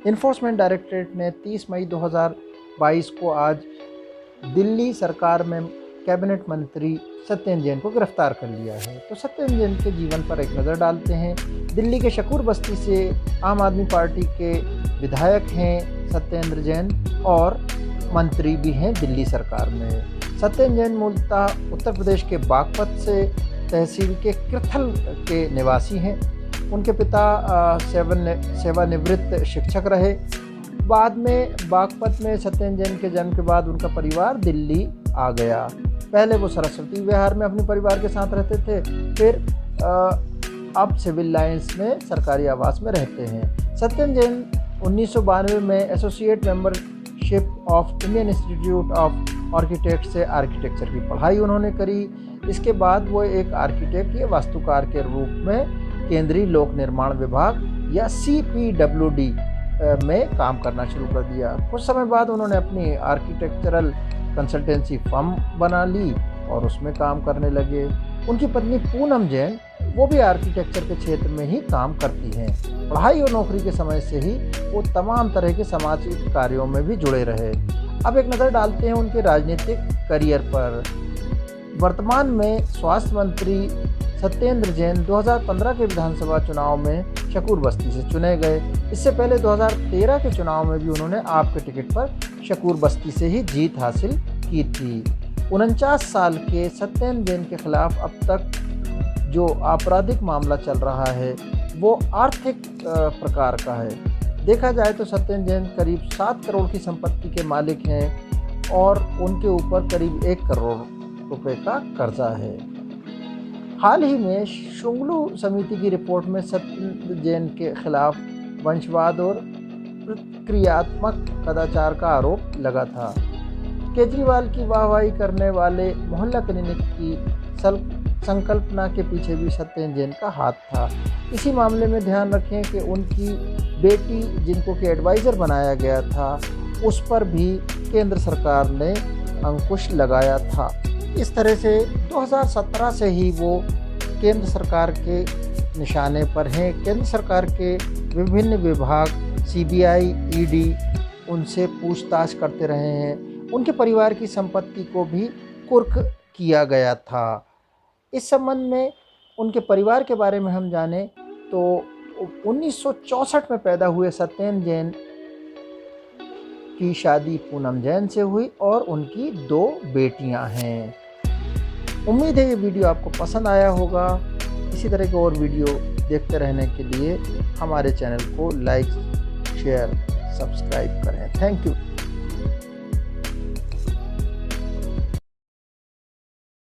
Enforcement directorate ने 30 मई 2022 को आज दिल्ली सरकार में कैबिनेट मंत्री सत्येंद्र जैन को गिरफ्तार कर लिया है। तो सत्येंद्र जैन के जीवन पर एक नज़र डालते हैं। दिल्ली के शकूर बस्ती से आम आदमी पार्टी के विधायक हैं सत्येंद्र जैन और मंत्री भी हैं दिल्ली सरकार में। सत्येंद्र जैन मूलतः उत्तर प्रदेश के बागपत से तहसील के कृथल के निवासी हैं। उनके पिता सेवानिवृत्त शिक्षक रहे। बाद में बागपत में सत्येंद्र जैन के जन्म के बाद उनका परिवार दिल्ली आ गया। पहले वो सरस्वती विहार में अपने परिवार के साथ रहते थे, फिर अब सिविल लाइंस में सरकारी आवास में रहते हैं। सत्येंद्र जैन 1992 में associate membership of Indian institute of architect से आर्किटेक्चर की पढ़ाई उन्होंने करी। इसके बाद वो एक आर्किटेक्ट या वास्तुकार के रूप में केंद्रीय लोक निर्माण विभाग या CPWD में काम करना शुरू कर दिया। कुछ समय बाद उन्होंने अपनी आर्किटेक्चरल कंसल्टेंसी फर्म बना ली और उसमें काम करने लगे। उनकी पत्नी पूनम जैन वो भी आर्किटेक्चर के क्षेत्र में ही काम करती हैं। पढ़ाई और नौकरी के समय से ही वो तमाम तरह के सामाजिक कार्यों में भी जुड़े रहे। अब एक नज़र डालते हैं उनके राजनीतिक करियर पर। वर्तमान में स्वास्थ्य मंत्री सत्येंद्र जैन 2015 के विधानसभा चुनाव में शकूर बस्ती से चुने गए। इससे पहले 2013 के चुनाव में भी उन्होंने आप के टिकट पर शकूर बस्ती से ही जीत हासिल की थी। 49 साल के सत्येंद्र जैन के खिलाफ अब तक जो आपराधिक मामला चल रहा है वो आर्थिक प्रकार का है। देखा जाए तो सत्येंद्र जैन करीब 7 करोड़ की संपत्ति के मालिक हैं और उनके ऊपर करीब 1 करोड़ रुपए का कर्जा है। हाल ही में शुंगलू समिति की रिपोर्ट में सत्येंद्र जैन के खिलाफ वंशवाद और प्रतिक्रियात्मक कदाचार का आरोप लगा था। केजरीवाल की वाहवाही करने वाले मोहल्ला क्लिनिक की संकल्पना के पीछे भी सत्येंद्र जैन का हाथ था। इसी मामले में ध्यान रखें कि उनकी बेटी जिनको कि एडवाइज़र बनाया गया था उस पर भी केंद्र सरकार ने अंकुश लगाया था। इस तरह से 2017 से ही वो केंद्र सरकार के निशाने पर हैं। केंद्र सरकार के विभिन्न विभाग CBI, ED उनसे पूछताछ करते रहे हैं। उनके परिवार की संपत्ति को भी कुर्क किया गया था। इस संबंध में उनके परिवार के बारे में हम जानें तो 1964 में पैदा हुए सत्येंद्र जैन की शादी पूनम जैन से हुई और उनकी 2 बेटियां हैं। उम्मीद है ये वीडियो आपको पसंद आया होगा। इसी तरह के और वीडियो देखते रहने के लिए हमारे चैनल को लाइक, शेयर, सब्सक्राइब करें। Thank you.